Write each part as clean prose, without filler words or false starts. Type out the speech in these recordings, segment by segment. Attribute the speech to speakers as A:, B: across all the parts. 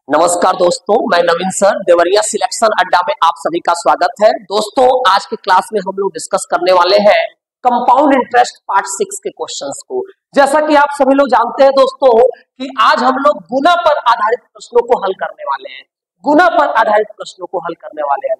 A: नमस्कार दोस्तों, मैं नवीन सर देवरिया सिलेक्शन अड्डा में आप सभी का स्वागत है। दोस्तों, आज की क्लास में हम लोग डिस्कस करने वाले हैं कंपाउंड इंटरेस्ट पार्ट 6 के क्वेश्चंस को। जैसा कि आप सभी लोग जानते हैं दोस्तों कि आज हम लोग गुना पर आधारित प्रश्नों को हल करने वाले हैं। गुना पर आधारित प्रश्नों को हल करने वाले हैं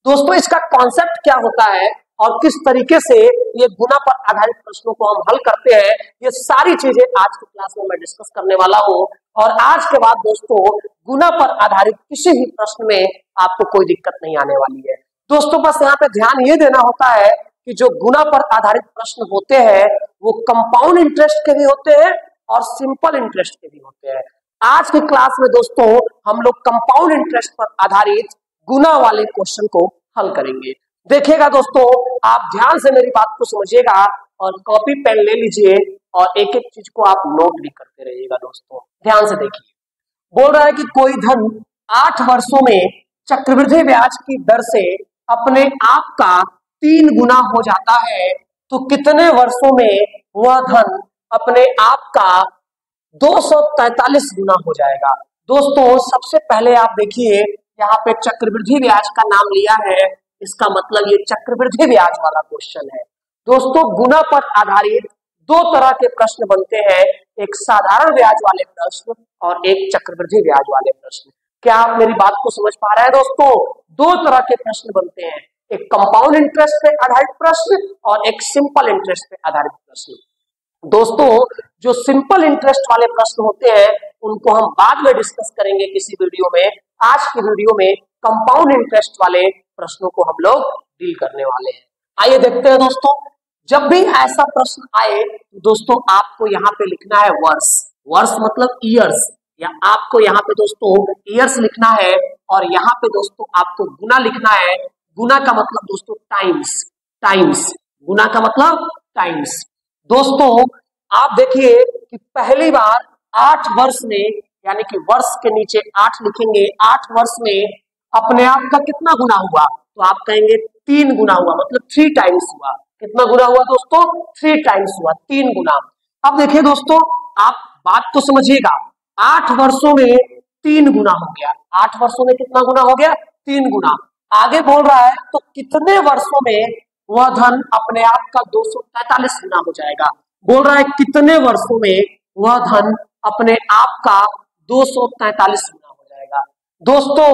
A: दोस्तों इसका कॉन्सेप्ट क्या होता है और किस तरीके से ये गुना पर आधारित प्रश्नों को हम हल करते हैं, ये सारी चीजें आज की क्लास में मैं डिस्कस करने वाला हूँ। और आज के बाद दोस्तों गुना पर आधारित किसी भी प्रश्न में आपको कोई दिक्कत नहीं आने वाली है। दोस्तों बस यहाँ पे ध्यान ये देना होता है कि जो गुना पर आधारित प्रश्न होते हैं वो कंपाउंड इंटरेस्ट के भी होते हैं और सिंपल इंटरेस्ट के भी होते हैं। आज की क्लास में दोस्तों हम लोग कंपाउंड इंटरेस्ट पर आधारित गुना वाले क्वेश्चन को हल करेंगे। देखिएगा दोस्तों, आप ध्यान से मेरी बात को समझिएगा और कॉपी पेन ले लीजिए और एक एक चीज को आप नोट भी करते रहिएगा। दोस्तों ध्यान से देखिए, बोल रहा है कि कोई धन 8 वर्षों में चक्रवृद्धि ब्याज की दर से अपने आप का 3 गुना हो जाता है, तो कितने वर्षों में वह धन अपने आप का 243 गुना हो जाएगा। दोस्तों सबसे पहले आप देखिए, यहाँ पे चक्रवृद्धि ब्याज का नाम लिया है, इसका मतलब ये चक्रवृद्धि ब्याज वाला क्वेश्चन है। दोस्तों गुना पर आधारित दो तरह के प्रश्न बनते हैं, एक साधारण ब्याज वाले प्रश्न और एक चक्रवृद्धि ब्याज वाले प्रश्न। क्या आप मेरी बात को समझ पा रहे हैं दोस्तों? दो तरह के प्रश्न बनते हैं, एक कंपाउंड इंटरेस्ट पे आधारित प्रश्न और एक सिंपल इंटरेस्ट पे आधारित प्रश्न। दोस्तों जो सिंपल इंटरेस्ट वाले प्रश्न होते हैं उनको हम बाद में डिस्कस करेंगे किसी वीडियो में। आज की वीडियो में कंपाउंड इंटरेस्ट वाले प्रश्नों को हम लोग डील करने वाले हैं। आइए देखते हैं दोस्तों, जब भी ऐसा प्रश्न आए दोस्तों आपको यहाँ पे लिखना है वर्ष। वर्ष मतलब ईयर्स, या आपको यहाँ पे दोस्तों ईयर्स लिखना है और यहाँ पे दोस्तों आपको गुना लिखना है। गुना का मतलब दोस्तों टाइम्स, टाइम्स गुना का मतलब टाइम्स। दोस्तों आप देखिए कि पहली बार 8 वर्ष में, यानी कि वर्ष के नीचे 8 लिखेंगे, 8 वर्ष में अपने आप का कितना गुना हुआ, तो आप कहेंगे 3 गुना हुआ, मतलब 3 टाइम्स हुआ। कितना गुना हुआ दोस्तों? 3 टाइम्स हुआ, 3 गुना। अब देखिए दोस्तों, आप बात को समझिएगा, 8 वर्षों में 3 गुना हो गया। 8 वर्षों में कितना गुना हो गया? 3 गुना। आगे बोल रहा है तो कितने वर्षों में वह धन अपने आप का 243 गुना हो जाएगा। बोल रहा है कितने वर्षों में वह धन अपने आप का 243 गुना हो जाएगा। दोस्तों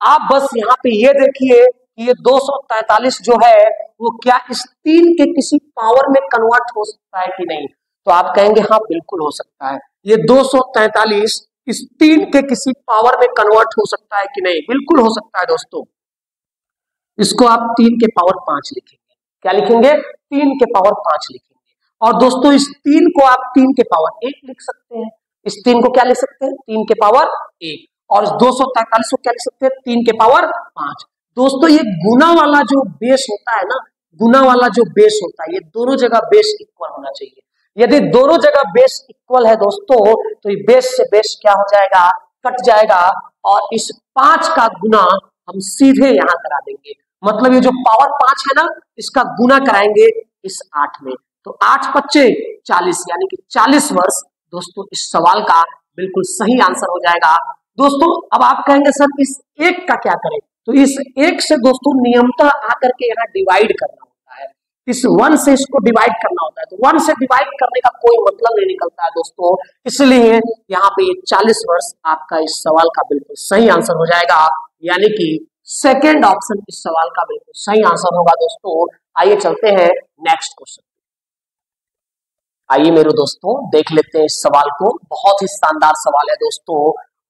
A: आप बस यहाँ पे ये देखिए कि ये 243 जो है वो क्या इस 3 के किसी पावर में कन्वर्ट हो सकता है कि नहीं, तो आप कहेंगे हाँ बिल्कुल हो सकता है। ये 243 इस 3 के किसी पावर में कन्वर्ट हो सकता है कि नहीं? बिल्कुल हो सकता है दोस्तों। इसको आप 3 के पावर 5 लिखेंगे। क्या लिखेंगे? 3 के पावर 5 लिखेंगे। और दोस्तों इस 3 को आप 3 के पावर 1 लिख सकते हैं। इस 3 को क्या लिख सकते हैं? 3 के पावर 1। और इस 243 को क्या लिख सकते हैं? 3 के पावर 5। दोस्तों ये गुना वाला जो बेस होता है ना, गुना वाला जो बेस होता है, ये दोनों जगह बेस इक्वल होना चाहिए। यदि दोनों जगह बेस इक्वल है दोस्तों तो ये बेस से बेस क्या हो जाएगा? कट जाएगा और इस 5 का गुना हम सीधे यहाँ करा देंगे। मतलब ये जो पावर 5 है ना, इसका गुना कराएंगे इस 8 में, तो 8 पच्चे 40, यानी कि 40 वर्ष। दोस्तों इस सवाल का बिल्कुल सही आंसर हो जाएगा। दोस्तों अब आप कहेंगे सर इस 1 का क्या करें, तो इस 1 से दोस्तों नियमतः आकर के यहाँ डिवाइड करना होता है। इस 1 से इसको डिवाइड करना होता है, तो 1 से डिवाइड करने का कोई मतलब नहीं निकलता है दोस्तों। इसलिए यहाँ पे ये 40 वर्ष आपका इस सवाल का बिल्कुल सही आंसर हो जाएगा, यानी कि सेकेंड ऑप्शन इस सवाल का बिल्कुल सही आंसर होगा दोस्तों। आइए चलते हैं नेक्स्ट क्वेश्चन। आइए मेरे दोस्तों देख लेते हैं इस सवाल को। बहुत ही शानदार सवाल है दोस्तों,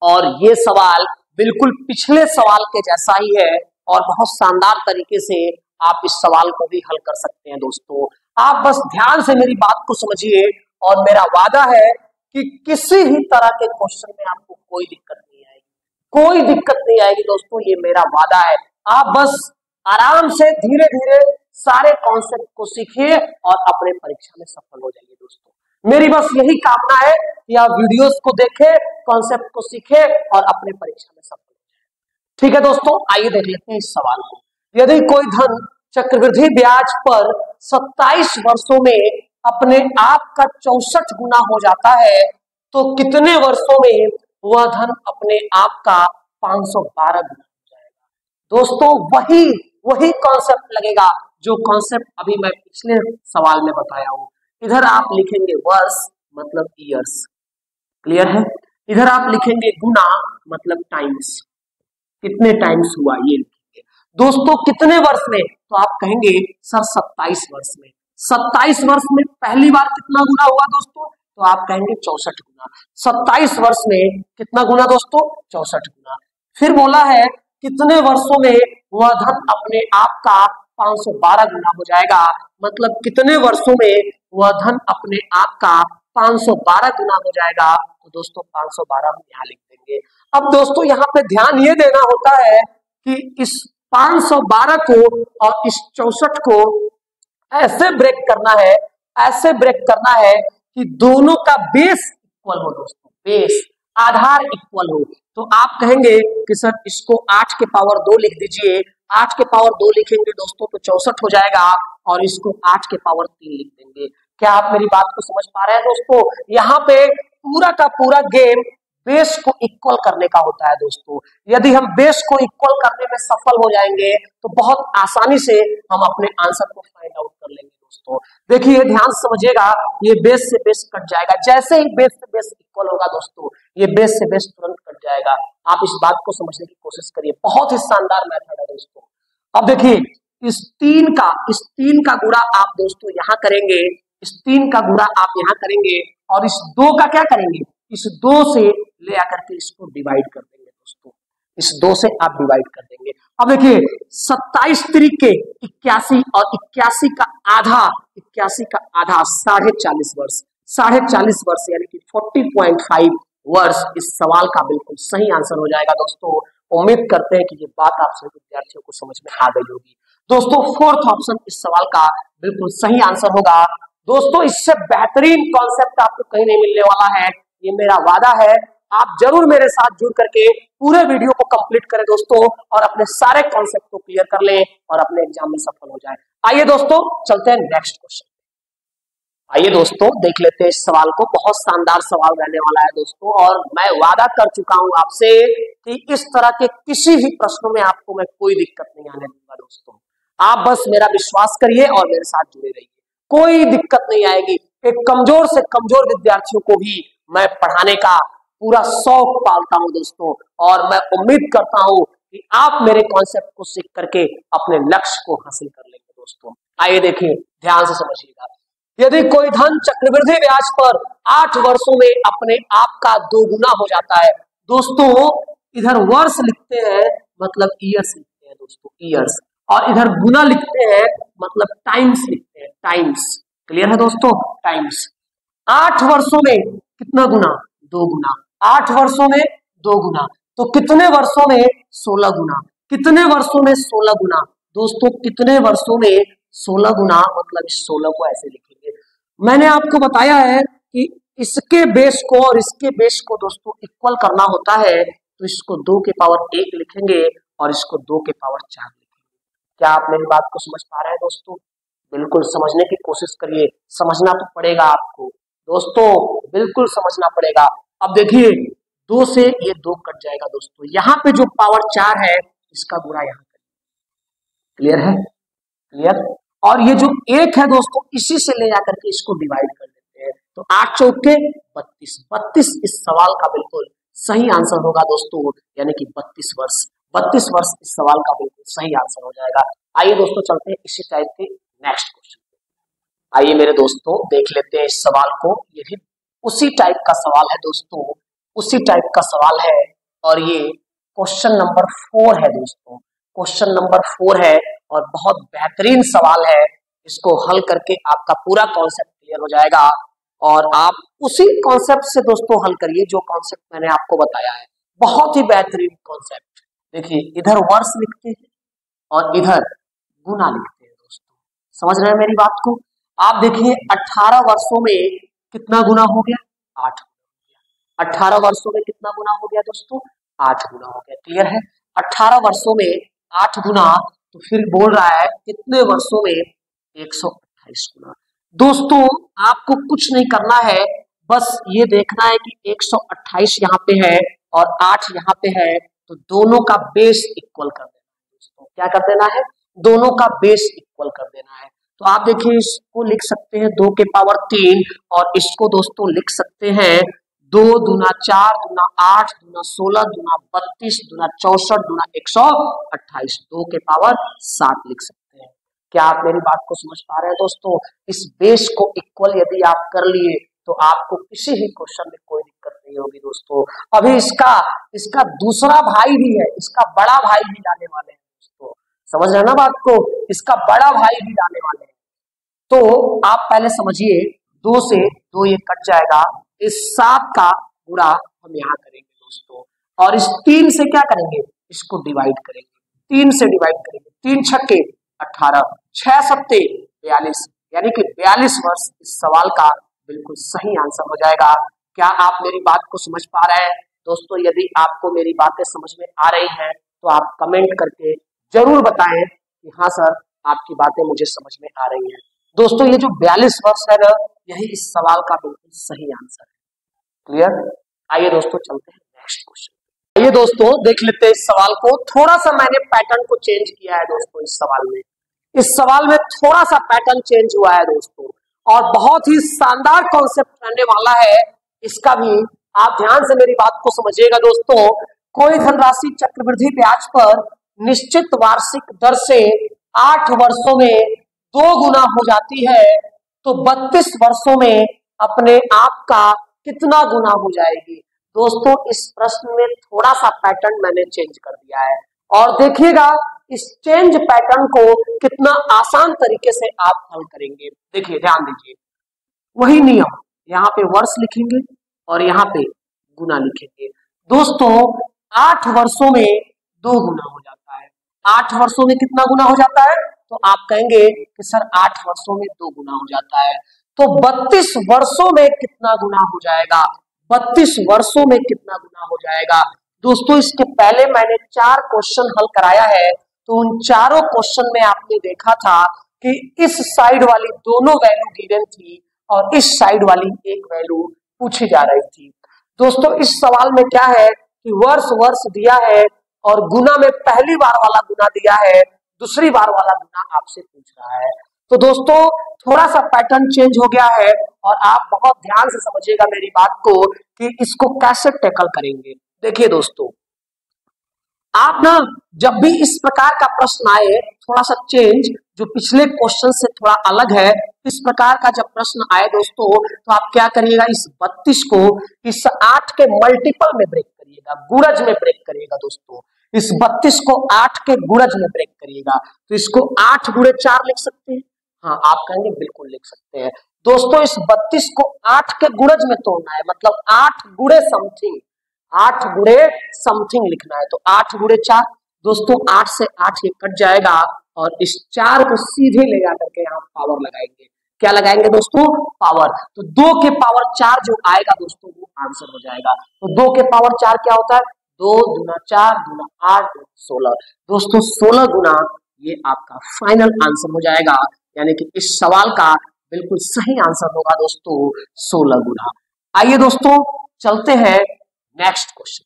A: और ये सवाल बिल्कुल पिछले सवाल के जैसा ही है और बहुत शानदार तरीके से आप इस सवाल को भी हल कर सकते हैं दोस्तों। आप बस ध्यान से मेरी बात को समझिए और मेरा वादा है कि किसी ही तरह के क्वेश्चन में आपको कोई दिक्कत नहीं आएगी, कोई दिक्कत नहीं आएगी दोस्तों, ये मेरा वादा है। आप बस आराम से धीरे धीरे सारे कॉन्सेप्ट को सीखिए और अपने परीक्षा में सफल हो जाइए दोस्तों। मेरी बस यही कामना है कि आप वीडियोस को देखें, कॉन्सेप्ट को सीखें और अपने परीक्षा में सफल हो जाए। ठीक है दोस्तों, आइए देख लेते हैं इस सवाल को। यदि कोई धन चक्रवृद्धि ब्याज पर 27 वर्षों में अपने आप का 64 गुना हो जाता है, तो कितने वर्षों में वह धन अपने आप का 512 गुना हो जाएगा। दोस्तों वही कॉन्सेप्ट लगेगा जो कॉन्सेप्ट अभी मैं पिछले सवाल में बताया हूं। इधर आप लिखेंगे वर्ष मतलब ईयर्स, क्लियर है। इधर आप लिखेंगे गुना मतलब टाइम्स, कितने टाइम्स हुआ ये लिखेंगे। दोस्तों कितने वर्ष में, तो आप कहेंगे सर 27 वर्ष में। 27 वर्ष में पहली बार कितना गुना हुआ दोस्तों, तो आप कहेंगे 64 गुना। 27 वर्ष में कितना गुना दोस्तों, 64 गुना। फिर बोला है कितने वर्षों में वह धन अपने आप का 512 गुना हो जाएगा, मतलब कितने वर्षों में वह धन अपने आप का 512 गुना हो जाएगा। तो दोस्तों 512 हम यहाँ लिख देंगे। अब दोस्तों यहाँ पे ध्यान ये देना होता है कि इस 512 को और इस 64 को ऐसे ब्रेक करना है कि दोनों का बेस इक्वल हो दोस्तों, बेस आधार इक्वल हो। तो आप कहेंगे कि सर इसको 8 के पावर 2 लिख दीजिए। 8 के पावर 2 लिखेंगे दोस्तों तो 64 हो जाएगा, और इसको 8 के पावर 3 लिख देंगे। क्या आप मेरी बात को समझ पा रहे हैं दोस्तों? यहाँ पे पूरा का पूरा गेम बेस को इक्वल करने का होता है दोस्तों। यदि हम बेस को इक्वल करने में सफल हो जाएंगे तो बहुत आसानी से हम अपने आंसर को फाइंड आउट कर लेंगे दोस्तों। देखिए ध्यान से समझिएगा, ये बेस से बेस कट जाएगा। जैसे ही बेस से बेस इक्वल होगा दोस्तों, ये बेस से बेस तुरंत कट जाएगा। आप इस बात को समझने की कोशिश करिए, बहुत ही शानदार मेथड है दोस्तों। अब देखिए इस 3 का गुणा आप दोस्तों यहाँ करेंगे, इस 3 का गुणा आप यहाँ करेंगे, और इस 2 का क्या करेंगे, इस 2 से ले आकर के इसको डिवाइड कर देंगे दोस्तों। इस 2 से आप डिवाइड कर देंगे। अब देखिए 27 तरीके 81 और 81 का आधा 40.5 वर्ष, 40.5 वर्ष यानी कि 40.5 वर्ष इस सवाल का बिल्कुल सही आंसर हो जाएगा दोस्तों। उम्मीद करते हैं कि ये बात आप सभी विद्यार्थियों को समझ में आ गई होगी दोस्तों। 4th ऑप्शन इस सवाल का बिल्कुल सही आंसर होगा दोस्तों। इससे बेहतरीन कॉन्सेप्ट आपको कहीं नहीं मिलने वाला है, ये मेरा वादा है। आप जरूर मेरे साथ जुड़ करके पूरे वीडियो को कंप्लीट करें दोस्तों, और अपने सारे कॉन्सेप्ट को क्लियर कर लें और अपने एग्जाम में सफल हो जाएं। आइए दोस्तों चलते हैं नेक्स्ट क्वेश्चन। आइए दोस्तों देख लेते हैं इस सवाल को। बहुत शानदार सवाल रहने वाला है दोस्तों, और मैं वादा कर चुका हूं आपसे कि इस तरह के किसी भी प्रश्नों में आपको मैं कोई दिक्कत नहीं आने दूंगा दोस्तों। आप बस मेरा विश्वास करिए और मेरे साथ जुड़े रहिए, कोई दिक्कत नहीं आएगी। एक कमजोर से कमजोर विद्यार्थियों को भी मैं पढ़ाने का पूरा शौक पालता हूं दोस्तों, और मैं उम्मीद करता हूं कि आप मेरे कॉन्सेप्ट को सीख करके अपने लक्ष्य को हासिल कर लेंगे दोस्तों। आइए देखिए, ध्यान से समझिएगा। यदि कोई धन चक्रवृद्धि ब्याज पर 8 वर्षों में अपने आप का 2 गुना हो जाता है दोस्तों, इधर वर्ष लिखते हैं मतलब ईयर्स लिखते हैं दोस्तों, ईयर्स, और इधर गुना लिखते हैं मतलब टाइम्स लिखते हैं, टाइम्स। क्लियर है दोस्तों, टाइम्स। 8 वर्षों में कितना गुना, 2 गुना। 8 वर्षों में 2 गुना, तो कितने वर्षों में 16 गुना। कितने वर्षों में 16 गुना दोस्तों, कितने वर्षों में 16 गुना, मतलब इस 16 को ऐसे लिखेंगे। मैंने आपको बताया है कि इसके बेस को और इसके बेस को दोस्तों इक्वल करना होता है, तो इसको 2 के पावर 1 लिखेंगे और इसको 2 के पावर 4 लिखेंगे। क्या आप मेरी बात को समझ पा रहे हैं दोस्तों? बिल्कुल समझने की कोशिश करिए, समझना तो पड़ेगा आपको दोस्तों, बिल्कुल समझना पड़ेगा। अब देखिए 2 से ये 2 कट जाएगा दोस्तों, यहाँ पे जो पावर 4 है इसका गुणा यहाँ करेंगे। क्लियर है, क्लियर। और ये जो 1 है दोस्तों, इसी से ले जाकर के इसको डिवाइड कर देते हैं, तो 8 चौके 32, 32 इस सवाल का बिल्कुल सही आंसर होगा दोस्तों, यानी कि 32 वर्ष। 32 वर्ष इस सवाल का बिल्कुल सही आंसर हो जाएगा। आइए दोस्तों चलते हैं इसी टाइप के नेक्स्ट क्वेश्चन। आइए मेरे दोस्तों देख लेते हैं इस सवाल को। ये भी उसी टाइप का सवाल है दोस्तों, उसी टाइप का सवाल है, और ये क्वेश्चन नंबर 4 है दोस्तों। क्वेश्चन नंबर 4 है और बहुत बेहतरीन सवाल है। इसको हल करके आपका पूरा कॉन्सेप्ट क्लियर हो जाएगा, और आप उसी कॉन्सेप्ट से दोस्तों हल करिए जो कॉन्सेप्ट मैंने आपको बताया है। बहुत ही बेहतरीन कॉन्सेप्ट। देखिए इधर वर्ष लिखते हैं और इधर गुना लिखते हैं दोस्तों, समझ रहे हैं मेरी बात को? आप देखिए 18 वर्षों में कितना गुना हो गया, 8 गुना। 18 वर्षों में कितना गुना हो गया दोस्तों, 8 गुना हो गया। क्लियर है, 18 वर्षों में 8 गुना, तो फिर बोल रहा है कितने वर्षों में 128 गुना। दोस्तों आपको कुछ नहीं करना है, बस ये देखना है कि 128 यहाँ पे है और 8 यहाँ पे है, तो दोनों का बेस इक्वल कर देना है दोस्तों। क्या कर देना है? दोनों का बेस इक्वल कर देना है। तो आप देखिए इसको लिख सकते हैं 2 के पावर 3 और इसको दोस्तों लिख सकते हैं 2 दूना 4 दूना 8 दूना 16 दूना 32 दूना 64 दूना 128, 2 के पावर 7 लिख सकते हैं। क्या आप मेरी बात को समझ पा रहे हैं दोस्तों? इस बेस को इक्वल यदि आप कर लिए तो आपको किसी भी क्वेश्चन में कोई दिक्कत नहीं होगी दोस्तों। अभी इसका दूसरा भाई भी है, इसका बड़ा भाई भी लाने वाले हैं दोस्तों, समझ रहे हैं ना बात को? इसका बड़ा भाई भी लाने वाले हैं। तो आप पहले समझिए, 2 से 2 ये कट जाएगा, इस 7 का गुणा हम यहाँ करेंगे दोस्तों, और इस 3 से क्या करेंगे? इसको डिवाइड करेंगे, 3 से डिवाइड करेंगे, 3 छक्के 18, 6 सत्ते 42, यानी कि 42 वर्ष इस सवाल का बिल्कुल सही आंसर हो जाएगा। क्या आप मेरी बात को समझ पा रहे हैं दोस्तों? यदि आपको मेरी बातें समझ में आ रही हैं तो आप कमेंट करके जरूर बताएं कि हाँ सर, आपकी बातें मुझे समझ में आ रही हैं। दोस्तों ये जो 42 वर्ष है ना, यही इस सवाल का बिल्कुल सही आंसर है। क्लियर? आइए दोस्तों चलते हैं नेक्स्ट क्वेश्चन। आइए दोस्तों देख लेते हैं इस सवाल को। थोड़ा सा मैंने पैटर्न को चेंज किया है दोस्तों इस सवाल में थोड़ा सा पैटर्न चेंज हुआ है दोस्तों, और बहुत ही शानदार कॉन्सेप्ट रहने वाला है इसका भी। आप ध्यान से मेरी बात को समझिएगा दोस्तों। कोई धनराशि चक्रवृद्धि ब्याज पर निश्चित वार्षिक दर से 8 वर्षों में 2 गुना हो जाती है, तो 32 वर्षों में अपने आप का कितना गुना हो जाएगी? दोस्तों इस प्रश्न में थोड़ा सा पैटर्न मैंने चेंज कर दिया है, और देखिएगा इस चेंज पैटर्न को कितना आसान तरीके से आप हल करेंगे। देखिए ध्यान दीजिए, वही नियम, यहाँ पे वर्ष लिखेंगे और यहाँ पे गुना लिखेंगे। दोस्तों 8 वर्षों में 2 गुना हो जाता है। 8 वर्षों में कितना गुना हो जाता है? तो आप कहेंगे कि सर 8 वर्षों में 2 गुना हो जाता है, तो 32 वर्षों में कितना गुना हो जाएगा? 32 वर्षों में कितना गुना हो जाएगा? दोस्तों इसके पहले मैंने 4 क्वेश्चन हल कराया है, तो उन चारों क्वेश्चन में आपने देखा था कि इस साइड वाली दोनों वैल्यू गिवन थी और इस साइड वाली एक वैल्यू पूछी जा रही थी। दोस्तों इस सवाल में क्या है कि वर्ष वर्ष दिया है और गुना में पहली बार वाला गुना दिया है, दूसरी बार वाला गुना आपसे पूछ रहा है। तो दोस्तों थोड़ा सा पैटर्न चेंज हो गया है, और आप बहुत ध्यान से समझिएगा मेरी बात को कि इसको कैसे टैकल करेंगे। देखिए दोस्तों, आप ना जब भी इस प्रकार का प्रश्न आए, थोड़ा सा चेंज जो पिछले क्वेश्चन से थोड़ा अलग है, इस प्रकार का जब प्रश्न आए दोस्तों, तो आप क्या करिएगा, इस 32 को इस 8 के मल्टीपल में ब्रेक करिएगा, गुणज में ब्रेक करिएगा दोस्तों। इस 32 को 8 के गुणज में ब्रेक करिएगा, तो इसको 8 गुणे 4 लिख सकते हैं। हाँ आप कहेंगे बिल्कुल लिख सकते हैं। दोस्तों इस 32 को 8 के गुणज में तोड़ना है, मतलब 8 गुणे समथिंग, 8 गुणे समथिंग लिखना है। तो 8 गुणे 4, दोस्तों 8 से 8 ये कट जाएगा, और इस 4 को सीधे ले जाकर के यहाँ पावर लगाएंगे। क्या लगाएंगे दोस्तों? पावर। तो 2 के पावर 4 जो आएगा दोस्तों वो आंसर हो जाएगा। तो 2 के पावर 4 क्या होता है? 2 दूना 4 दूना 8 दूना 16। दोस्तों 16 गुना ये आपका फाइनल आंसर हो जाएगा, यानी कि इस सवाल का बिल्कुल सही आंसर होगा दोस्तों 16 गुना। आइए दोस्तों चलते हैं नेक्स्ट क्वेश्चन।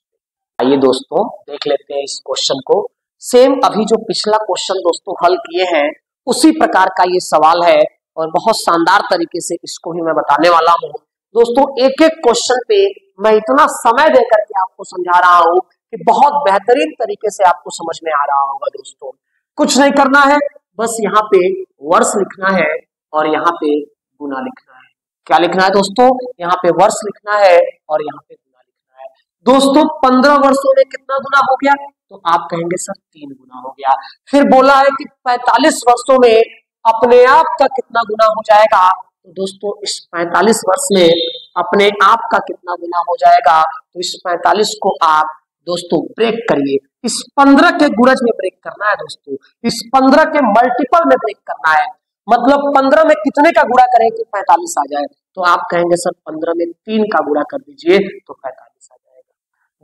A: आइए दोस्तों देख लेते हैं इस क्वेश्चन को। सेम अभी जो पिछला क्वेश्चन दोस्तों हल किए हैं उसी प्रकार का ये सवाल है, और बहुत शानदार तरीके से इसको ही मैं बताने वाला हूँ दोस्तों। एक एक क्वेश्चन पे मैं इतना समय देकर के आपको समझा रहा हूँ कि बहुत बेहतरीन तरीके से आपको समझ में आ रहा होगा दोस्तों। कुछ नहीं करना है, बस यहाँ पे वर्ष लिखना है और यहाँ पे गुना लिखना है। क्या लिखना है दोस्तों? यहाँ पे वर्ष लिखना है और यहाँ पे गुना लिखना है। दोस्तों 15 वर्षों में कितना गुना हो गया? तो आप कहेंगे सर 3 गुना हो गया। फिर बोला है कि 45 वर्षों में अपने आप का कितना गुना हो जाएगा? तो दोस्तों इस 45 वर्ष में अपने आप का कितना गुना हो जाएगा? तो इस 45 को आप दोस्तों ब्रेक करिए, इस 15 के गुणज में ब्रेक करना है दोस्तों, इस 15 के मल्टीपल में ब्रेक करना है। मतलब 15 में कितने का गुणा करें कि 45 आ जाए? तो आप कहेंगे सर 15 में 3 का गुणा कर दीजिए तो 45 आ जाएगा।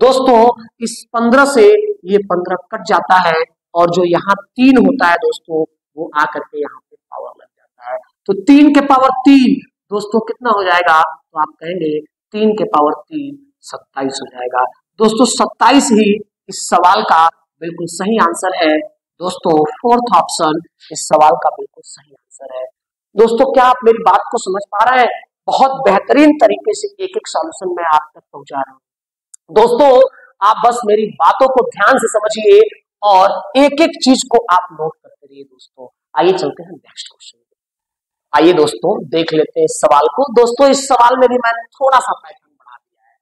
A: दोस्तों इस 15 से ये 15 कट जाता है, और जो यहाँ 3 होता है दोस्तों वो आकर के यहाँ पे पावर लग जाता है। तो 3 के पावर 3 दोस्तों कितना हो जाएगा? तो आप कहेंगे 3 के पावर 3 27 हो जाएगा। दोस्तों 27 ही इस सवाल का बिल्कुल सही आंसर है। दोस्तों फोर्थ ऑप्शन इस सवाल का बिल्कुल सही आंसर है। दोस्तों क्या आप मेरी बात को समझ पा रहे हैं? बहुत बेहतरीन तरीके से एक एक सॉल्यूशन मैं आप तक पहुंचा रहा हूं। दोस्तों आप बस मेरी बातों को ध्यान से समझिए और एक एक चीज को आप नोट करते रहिए। दोस्तों आइए चलते हैं नेक्स्ट क्वेश्चन। आइए दोस्तों देख लेते हैं इस सवाल को। दोस्तों इस सवाल में भी मैंने थोड़ा सा पैटर्न बढ़ा दिया है।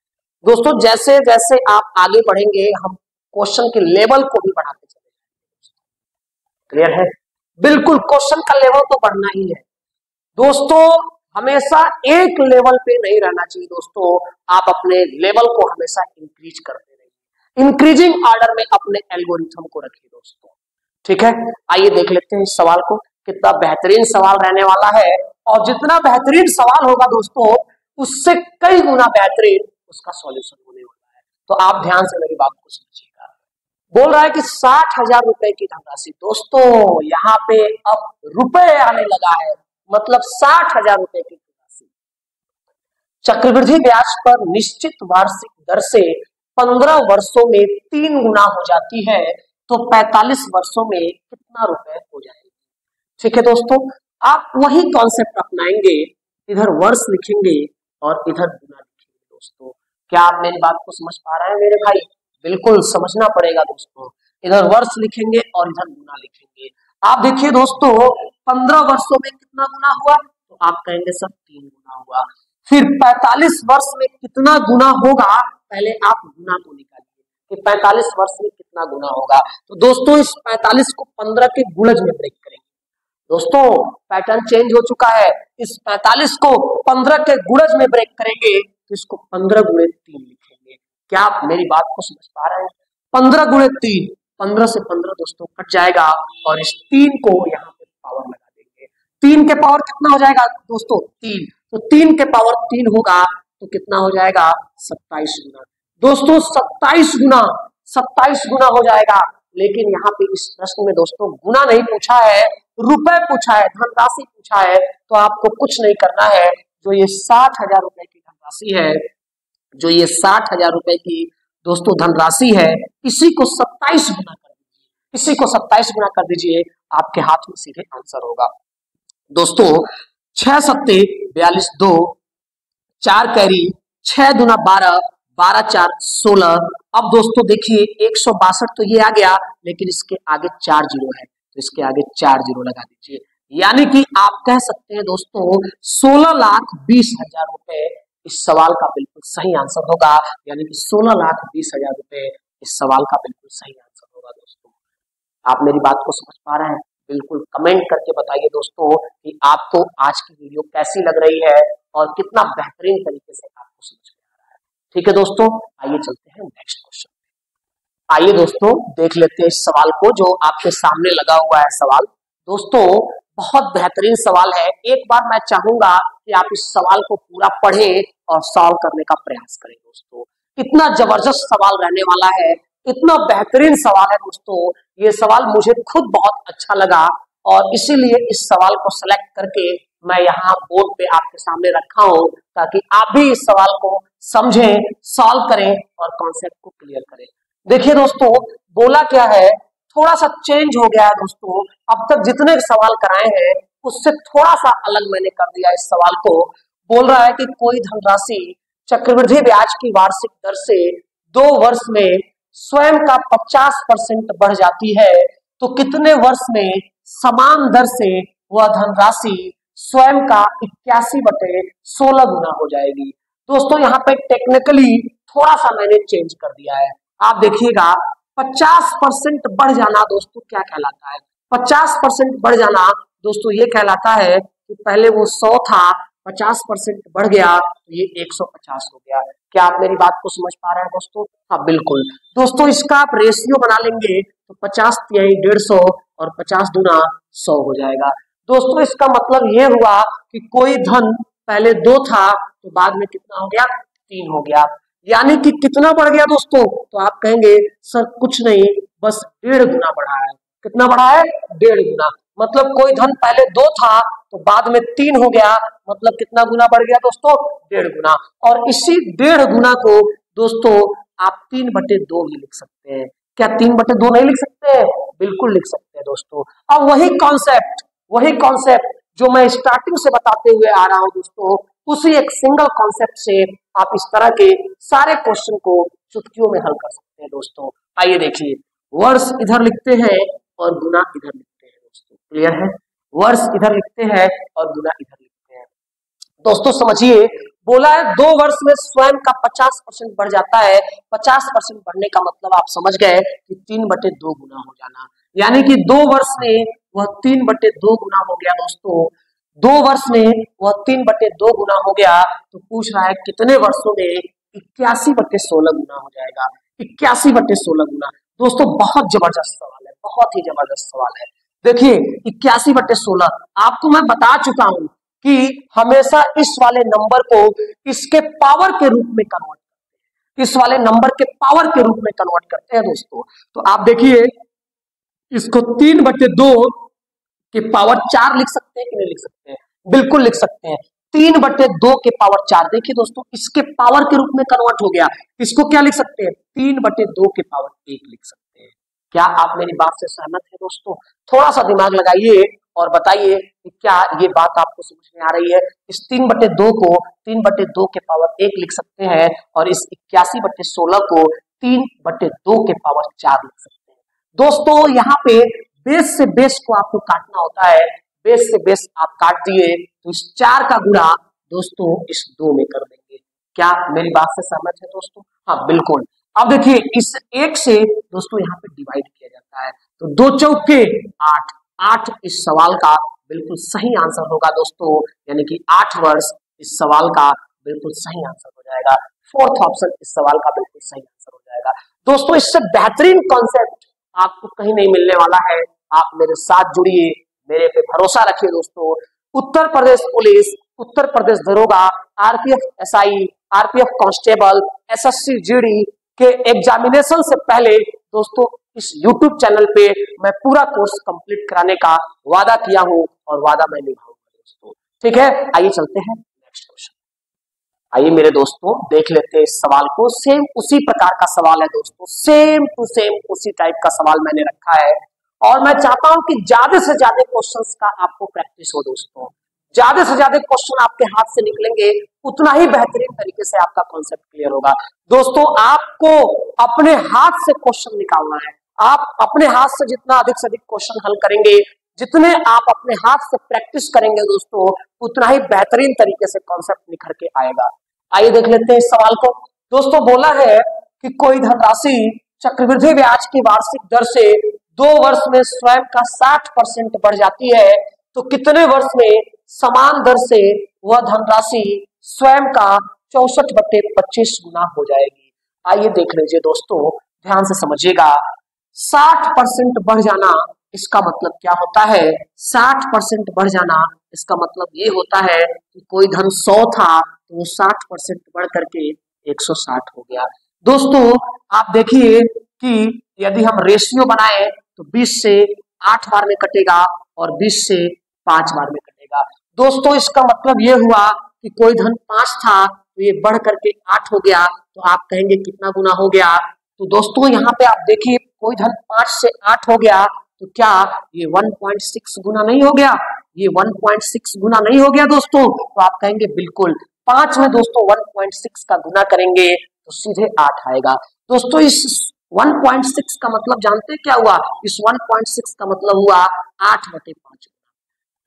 A: दोस्तों जैसे जैसे आप आगे बढ़ेंगे हम क्वेश्चन के लेवल को भी बढ़ाते चले जाएंगे। क्लियर है? बिल्कुल क्वेश्चन का लेवल तो बढ़ना ही है। दोस्तों हमेशा एक लेवल पे नहीं रहना चाहिए। दोस्तों आप अपने लेवल को हमेशा इंक्रीज करते रहिए, इंक्रीजिंग ऑर्डर में अपने एल्गोरिथम को रखिए। दोस्तों ठीक है, आइए देख लेते हैं इस सवाल को। कितना बेहतरीन सवाल रहने वाला है और जितना बेहतरीन सवाल होगा दोस्तों उससे कई गुना बेहतरीन उसका सॉल्यूशन होने वाला है। तो आप ध्यान से मेरी बात को समझिएगा। बोल रहा है कि 60,000 रुपए की धनराशि। दोस्तों यहाँ पे अब रुपए आने लगा है, मतलब 60,000 रुपए की धनराशि चक्रवृद्धि ब्याज पर निश्चित वार्षिक दर से 15 वर्षों में 3 गुना हो जाती है, तो 45 वर्षों में कितना रुपए हो जाएगा? ठीक है दोस्तों, आप वही कॉन्सेप्ट अपनाएंगे, इधर वर्ष लिखेंगे और इधर गुना लिखेंगे। दोस्तों क्या आप मेरी बात को समझ पा रहे हैं मेरे भाई? बिल्कुल समझना पड़ेगा दोस्तों। इधर वर्ष लिखेंगे और इधर गुना लिखेंगे। आप देखिए दोस्तों 15 वर्षों में कितना गुना हुआ, तो आप कहेंगे सर 3 गुना हुआ। फिर 45 वर्ष में कितना गुना होगा, पहले आप गुना को निकालिए कि 45 वर्ष में कितना गुना होगा। तो दोस्तों इस 45 को 15 के गुणज में ब्रेक करेंगे। दोस्तों पैटर्न चेंज हो चुका है। इस 45 को 15 के गुणज में ब्रेक करेंगे तो इसको 15 गुणे 3 लिखेंगे। क्या आप मेरी बात को समझ पा रहे हैं? 15 गुणे 3, 15 से 15 दोस्तों कट जाएगा और इस 3 को यहाँ पे पावर लगा देंगे। 3 के पावर कितना हो जाएगा दोस्तों? 3। तो 3 के पावर 3 होगा तो कितना हो जाएगा? 27 गुना। दोस्तों 27 गुना हो जाएगा। लेकिन यहाँ पे इस प्रश्न में दोस्तों गुना नहीं पूछा है, रुपए पूछा है, धनराशि पूछा है। तो आपको कुछ नहीं करना है, जो ये 60,000 रुपए की धनराशि है, जो ये 60,000 रुपए की दोस्तों धनराशि है, इसी को 27 गुना कर दीजिए, इसी को 27 गुना कर दीजिए, आपके हाथ में सीधे आंसर होगा। दोस्तों 6 सत्ते 42, 2 4 कैरी, 6 दूना 12, 12 4 16। अब दोस्तों देखिए 162 तो ये आ गया, लेकिन इसके आगे 4 जीरो है, तो इसके आगे 4 जीरो लगा दीजिए। यानी कि आप कह सकते हैं दोस्तों 16,20,000 रुपए इस सवाल का बिल्कुल सही आंसर होगा। यानी कि 16,20,000 रुपए इस सवाल का बिल्कुल सही आंसर होगा। दोस्तों आप मेरी बात को समझ पा रहे हैं? बिल्कुल कमेंट करके बताइए दोस्तों कि आपको आज की वीडियो कैसी लग रही है और कितना बेहतरीन तरीके से आपको समझ में आ रहा है। ठीक है दोस्तों, आइए चलते हैं नेक्स्ट क्वेश्चन। आइए दोस्तों देख लेते हैं इस सवाल को जो आपके सामने लगा हुआ है सवाल। दोस्तों बहुत बेहतरीन सवाल है। एक बार मैं चाहूंगा कि आप इस सवाल को पूरा पढ़ें और सॉल्व करने का प्रयास करें। दोस्तों इतना जबरदस्त सवाल रहने वाला है, इतना बेहतरीन सवाल है दोस्तों। ये सवाल मुझे खुद बहुत अच्छा लगा और इसीलिए इस सवाल को सिलेक्ट करके मैं यहाँ बोर्ड पे आपके सामने रखा हूँ, ताकि आप भी इस सवाल को समझें, सॉल्व करें और कॉन्सेप्ट को क्लियर करें। देखिए दोस्तों बोला क्या है, थोड़ा सा चेंज हो गया है दोस्तों। अब तक जितने सवाल कराए हैं उससे थोड़ा सा अलग मैंने कर दिया इस सवाल को। बोल रहा है कि कोई धनराशि चक्रवृद्धि ब्याज की वार्षिक दर से 2 वर्ष में स्वयं का 50% बढ़ जाती है, तो कितने वर्ष में समान दर से वह धनराशि स्वयं का 81/16 गुना हो जाएगी। दोस्तों यहाँ पे टेक्निकली थोड़ा सा मैंने चेंज कर दिया है। आप देखिएगा 50% बढ़ जाना दोस्तों क्या कहलाता है? 50% बढ़ जाना दोस्तों ये कहलाता है कि पहले वो 100 था, 50% बढ़ गया तो ये 150 हो गया। क्या आप मेरी बात को समझ पा रहे हैं दोस्तों? हाँ बिल्कुल। दोस्तों इसका आप रेशियो बना लेंगे तो 50 तिहाई 150 और 50 दूना 100 हो जाएगा। दोस्तों इसका मतलब ये हुआ कि कोई धन पहले 2 था तो बाद में कितना हो गया? 3 हो गया। यानी कि कितना बढ़ गया दोस्तों? तो आप कहेंगे सर कुछ नहीं, बस 1.5 गुना बढ़ा है। कितना बढ़ा है? 1.5 गुना। मतलब कोई धन पहले 2 था तो बाद में 3 हो गया, मतलब कितना गुना बढ़ गया दोस्तों? 1.5 गुना। और इसी 1.5 गुना को दोस्तों आप 3/2 भी लिख सकते हैं। क्या 3/2 नहीं लिख सकते हैं? बिल्कुल लिख सकते हैं दोस्तों। अब वही कॉन्सेप्ट जो मैं स्टार्टिंग से बताते हुए आ रहा हूं दोस्तों, उसी एक सिंगल कॉन्सेप्ट से आप इस तरह के सारे क्वेश्चन को चुटकियों में हल कर सकते हैं दोस्तों। आइए देखिए, वर्ष इधर लिखते हैं और गुना इधर लिखते हैं दोस्तों। क्लियर है? वर्ष इधर लिखते हैं और गुना इधर लिखते हैं दोस्तों। समझिए, बोला है 2 वर्ष में स्वयं का 50% बढ़ जाता है। 50% बढ़ने का मतलब आप समझ गए कि 3/2 गुना हो जाना, यानी कि 2 वर्ष में वह 3/2 गुना हो गया दोस्तों। 2 वर्ष में वह 3/2 गुना हो गया, तो पूछ रहा है कितने वर्षों में? 81/16 गुना हो जाएगा। 81/16 गुना दोस्तों, बहुत जबरदस्त सवाल है, बहुत ही जबरदस्त सवाल है। देखिए 81/16 आपको मैं बता चुका हूं कि हमेशा इस वाले नंबर को इसके पावर के रूप में कन्वर्ट करते हैं, इस वाले नंबर के पावर के रूप में कन्वर्ट करते हैं दोस्तों। तो आप देखिए, इसको 3/2 के पावर 4 लिख सकते हैं कि नहीं लिख सकते हैं? बिल्कुल लिख सकते हैं। 3/2 के पावर 4, देखिए दोस्तों, इसके पावर के रूप में कन्वर्ट हो गया। इसको क्या लिख सकते हैं? 3/2 के पावर 1 लिख सकते हैं। क्या आप मेरी बात से सहमत है दोस्तों? थोड़ा सा दिमाग लगाइए और बताइए कि क्या ये बात आपको समझ में आ रही है? इस 3/2 को 3/2 के पावर 1 लिख सकते हैं और इस 81/16 को 3/2 के पावर 4 लिख सकते हैं दोस्तों। यहाँ पे बेस से बेस को आपको काटना होता है। बेस से बेस आप काट दिए तो इस 4 का गुणा दोस्तों इस 2 में कर देंगे। क्या मेरी बात से सहमत है दोस्तों? हाँ बिल्कुल। अब देखिए, इस 1 से दोस्तों यहाँ पे डिवाइड किया जाता है, तो 2 चौके 8, 8 इस सवाल का बिल्कुल सही आंसर होगा दोस्तों, यानी कि 8 वर्ष इस सवाल का बिल्कुल सही आंसर हो जाएगा। फोर्थ ऑप्शन इस सवाल का बिल्कुल सही आंसर हो जाएगा दोस्तों। इससे बेहतरीन कॉन्सेप्ट आपको कहीं नहीं मिलने वाला है। आप मेरे साथ जुड़िए, मेरे पे भरोसा रखिए दोस्तों। उत्तर प्रदेश पुलिस, उत्तर प्रदेश दरोगा, RPF SI, RPF constable, SSC GD के एग्जामिनेशन से पहले दोस्तों इस YouTube चैनल पे मैं पूरा कोर्स कंप्लीट कराने का वादा किया हूं और वादा मैं निभाऊंगा दोस्तों। ठीक है, आइए चलते हैं नेक्स्ट क्वेश्चन। आइए मेरे दोस्तों, देख लेते हैं इस सवाल को। सेम उसी प्रकार का सवाल है दोस्तों, सेम टू सेम उसी टाइप का सवाल मैंने रखा है और मैं चाहता हूं कि ज्यादा से ज्यादा क्वेश्चंस का आपको प्रैक्टिस हो दोस्तों। ज्यादा से ज्यादा क्वेश्चन आपके हाथ से निकलेंगे, उतना ही बेहतरीन तरीके से आपका कॉन्सेप्ट क्लियर होगा दोस्तों। आपको अपने हाथ से क्वेश्चन निकालना है। आप अपने हाथ से जितना अधिक से अधिक क्वेश्चन हल करेंगे, जितने आप अपने हाथ से प्रैक्टिस करेंगे दोस्तों, उतना ही बेहतरीन तरीके से कॉन्सेप्ट निखर के आएगा। आइए देख लेते हैं इस सवाल को दोस्तों। बोला है कि कोई धनराशि चक्रवृद्धि ब्याज की वार्षिक दर से 2 वर्ष में स्वयं का 60% बढ़ जाती है, तो कितने वर्ष में समान दर से वह धनराशि स्वयं का 64/25 गुना हो जाएगी? आइए देख लीजिए दोस्तों, ध्यान से समझिएगा। 60% बढ़ जाना इसका मतलब क्या होता है? 60% बढ़ जाना इसका मतलब ये होता है कि कोई धन 100 था तो वो 60% बढ़ करके 160 हो गया। दोस्तों आप देखिए कि यदि हम रेशियो बनाए तो 20 से 8 बार में कटेगा और 20 से 5 बार में कटेगा। दोस्तों इसका मतलब ये हुआ कि कोई धन 5 था तो ये बढ़ करके 8 हो गया, तो आप कहेंगे कितना गुना हो गया? तो दोस्तों यहाँ पे आप देखिए, कोई धन 5 से 8 हो गया तो क्या ये 1.6 गुना नहीं हो गया? ये 1.6 गुना नहीं हो गया दोस्तों? तो आप कहेंगे बिल्कुल। 5 में दोस्तों 1.6 का गुना करेंगे तो सीधे 8 आएगा। दोस्तों इस 1.6 का मतलब जानते हैं क्या हुआ? इस 1.6 का मतलब हुआ 8/5।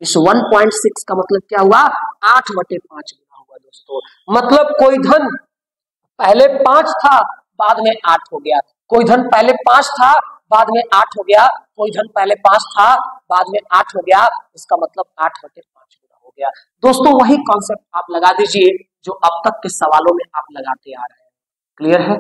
A: इस 1.6 का मतलब क्या हुआ? 8/5 गुना हुआ दोस्तों। मतलब कोई धन पहले 5 था, बाद में 8 हो गया। कोई धन पहले 5 था, बाद में 8 हो गया। कोई धन पहले 5 था, बाद में 8 हो गया। इसका मतलब 8/5 गुना हो गया। दोस्तों वही कॉन्सेप्ट आप लगा दीजिए जो अब तक के सवालों में आप लगाते आ रहे हैं। क्लियर है?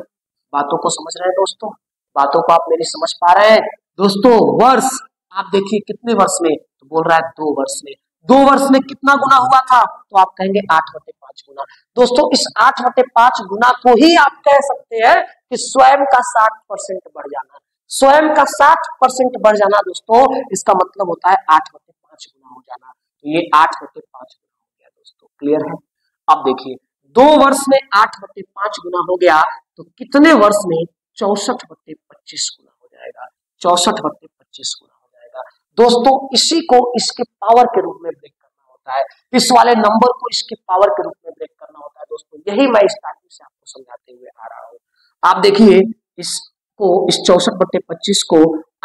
A: बातों को समझ रहे हैं दोस्तों? बातों को आप मेरी समझ पा रहे हैं दोस्तों? वर्ष आप देखिए कितने वर्ष में, तो बोल रहा है 2 वर्ष में। 2 वर्ष में कितना गुना हुआ था? तो आप कहेंगे 8/5 गुना। दोस्तों इस 8/5 गुना को ही आप कह सकते हैं कि स्वयं का 60% बढ़ जाना। स्वयं का 60% बढ़ जाना दोस्तों, इसका मतलब होता है 8/5 गुना हो जाना। तो ये 8/5 गुना हो गया दोस्तों। क्लियर है? अब देखिए 2 वर्ष में 8/5 गुना हो गया तो कितने वर्ष में 64/25 गुना हो जाएगा? 64/25 गुना हो जाएगा। दोस्तों इसी को इसके पावर के रूप में ब्रेक करना होता है, इस वाले नंबर को इसके पावर के रूप में ब्रेक करना होता है। दोस्तों यही मैं स्टार्टिंग से आपको समझाते हुए आ रहा हूँ। आप देखिए इसको, इस 64/25 को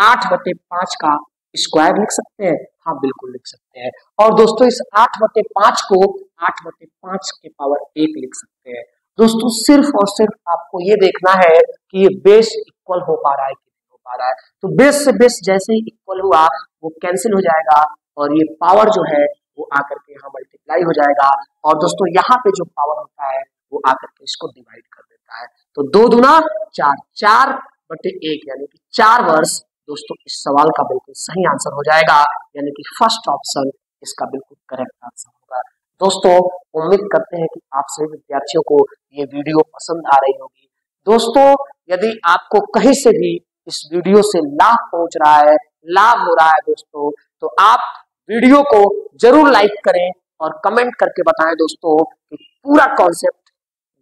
A: 8/5 का स्क्वायर लिख सकते हैं, हाँ बिल्कुल लिख सकते हैं। और दोस्तों इस 8/5 को 8/5 के पावर 1 लिख सकते हैं। दोस्तों सिर्फ और सिर्फ आपको ये देखना है कि ये बेस इक्वल हो पा रहा है कि नहीं हो पा रहा है। तो बेस से बेस जैसे ही इक्वल हुआ वो कैंसिल हो जाएगा और ये पावर जो है वो आकर के यहाँ मल्टीप्लाई हो जाएगा। और दोस्तों यहाँ पे जो पावर होता है वो आकर के इसको डिवाइड कर देता है। तो 2 दूना 4, 4/1 यानी कि 4 वर्ष। दोस्तों इस सवाल का बिल्कुल सही आंसर हो जाएगा, यानी कि फर्स्ट ऑप्शन इसका बिल्कुल करेक्ट आंसर होगा। दोस्तों उम्मीद करते हैं कि आप सभी विद्यार्थियों को ये वीडियो पसंद आ रही होगी। दोस्तों यदि आपको कहीं से भी इस वीडियो से लाभ पहुंच रहा है, लाभ हो रहा है दोस्तों, तो आप वीडियो को जरूर लाइक करें और कमेंट करके बताएं दोस्तों कि पूरा कॉन्सेप्ट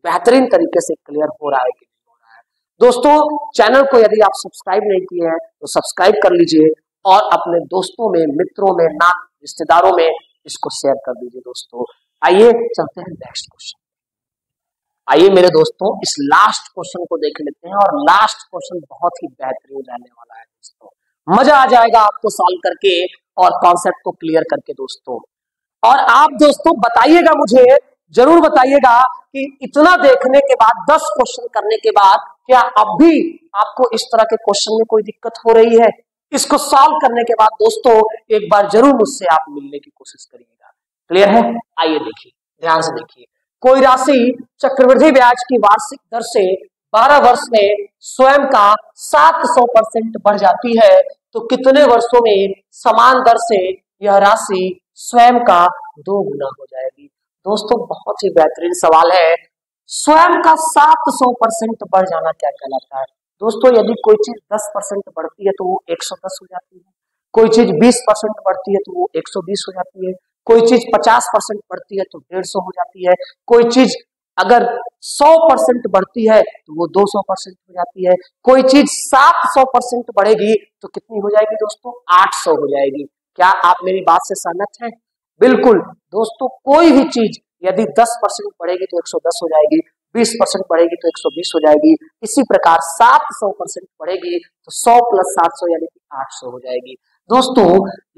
A: बेहतरीन तरीके से क्लियर हो रहा है कि नहीं हो रहा है। दोस्तों चैनल को यदि आप सब्सक्राइब नहीं किए हैं तो सब्सक्राइब कर लीजिए और अपने दोस्तों में, मित्रों में, नात रिश्तेदारों में इसको शेयर कर दीजिए। दोस्तों आइए चलते हैं नेक्स्ट क्वेश्चन। आइए मेरे दोस्तों इस लास्ट क्वेश्चन को देख लेते हैं और लास्ट क्वेश्चन बहुत ही बेहतरीन रहने वाला है दोस्तों। मजा आ जाएगा आपको सॉल्व करके और कॉन्सेप्ट को क्लियर करके दोस्तों। और आप दोस्तों बताइएगा, मुझे जरूर बताइएगा कि इतना देखने के बाद, 10 क्वेश्चन करने के बाद, क्या अब भी आपको इस तरह के क्वेश्चन में कोई दिक्कत हो रही है? इसको सॉल्व करने के बाद दोस्तों एक बार जरूर मुझसे आप मिलने की कोशिश करिएगा। क्लियर है? आइए देखिए, ध्यान से देखिए। कोई राशि चक्रवृद्धि ब्याज की वार्षिक दर से 12 वर्ष में स्वयं का 700% बढ़ जाती है तो कितने वर्षों में समान दर से यह राशि स्वयं का 2 गुना हो जाएगी? दोस्तों बहुत ही बेहतरीन सवाल है। स्वयं का 700% बढ़ जाना क्या कहलाता है? दोस्तों यदि कोई चीज 10% बढ़ती है तो वो 110 हो जाती है, कोई चीज 20% बढ़ती है तो वो 120 हो जाती है, कोई चीज 50% बढ़ती है तो 150 हो जाती है, कोई चीज अगर 100% बढ़ती है तो वो 200% हो जाती है, कोई चीज 700% बढ़ेगी तो कितनी हो जाएगी दोस्तों? 800 हो जाएगी। क्या आप मेरी बात से सहमत हैं? बिल्कुल दोस्तों, कोई भी चीज यदि 10% बढ़ेगी तो 110 हो जाएगी, 20% बढ़ेगी तो 120 हो जाएगी, इसी प्रकार 700% बढ़ेगी तो 100 + 700 यानी कि 800 हो जाएगी। दोस्तों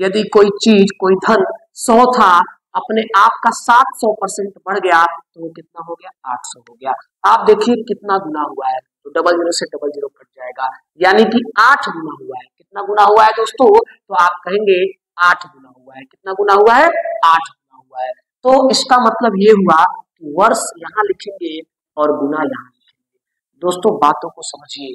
A: यदि कोई चीज, कोई धन 100 था, अपने आप का 700% बढ़ गया तो वो कितना हो गया? 800 हो गया। आप देखिए कितना गुना हुआ है, तो 00 से 00 कट जाएगा, यानी कि 8 गुना हुआ है। कितना गुना हुआ है दोस्तों? तो आप कहेंगे 8 गुना हुआ है। कितना गुना हुआ है? 8 गुना हुआ है। तो इसका मतलब ये हुआ कि वर्ष यहाँ लिखेंगे और गुना यहाँ लिखेंगे। दोस्तों बातों को समझिए,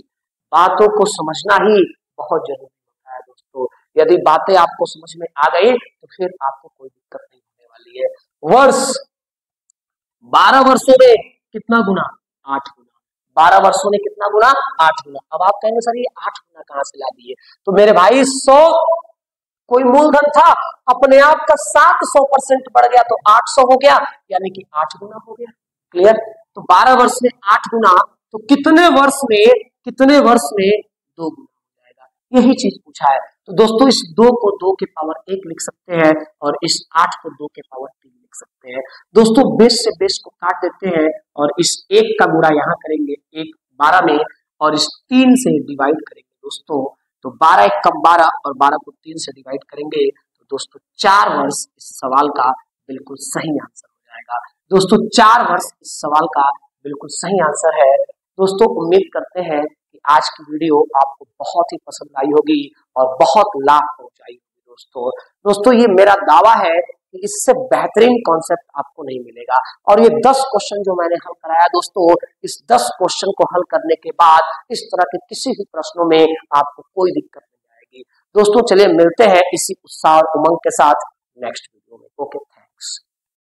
A: बातों को समझना ही बहुत जरूरी होता है दोस्तों। यदि बातें आपको समझ में आ गई तो फिर आपको कोई दिक्कत नहीं होने वाली है। वर्ष 12 वर्षों में कितना गुना? 8 गुना। 12 वर्षों में कितना गुना? 8 गुना। अब आप कहेंगे सर ये 8 गुना कहाँ से ला दिए? तो मेरे भाई 100 कोई मूलधन था, अपने आप का 700% बढ़ गया तो 800 हो गया, यानी कि 8 गुना हो गया। क्लियर? तो 12 वर्ष में 8 गुना तो कितने वर्ष में 2 गुना हो जाएगा? यही चीज पूछा है। तो दोस्तों इस 2 को 2 के पावर 1 लिख सकते हैं और इस 8 को 2 के पावर 3 लिख सकते हैं। दोस्तों बेस से बेस को काट देते हैं और इस 1 का गुणा यहाँ करेंगे 1 12 में और इस 3 से डिवाइड करेंगे दोस्तों। तो 12 × 1 = 12 और 12 को 3 से डिवाइड करेंगे तो दोस्तों 4 वर्ष इस सवाल का बिल्कुल सही आंसर हो जाएगा। दोस्तों 4 वर्ष इस सवाल का बिल्कुल सही आंसर है। दोस्तों उम्मीद करते हैं कि आज की वीडियो आपको बहुत ही पसंद आई होगी और बहुत लाभ पहुंचाई होगी। दोस्तों ये मेरा दावा है कि इससे बेहतरीन कॉन्सेप्ट आपको नहीं मिलेगा। और ये 10 क्वेश्चन जो मैंने हल कराया दोस्तों, इस 10 क्वेश्चन को हल करने के बाद इस तरह के किसी भी प्रश्नों में आपको कोई दिक्कत नहीं आएगी। दोस्तों चलिए मिलते हैं इसी उत्साह और उमंग के साथ नेक्स्ट वीडियो में। ओके।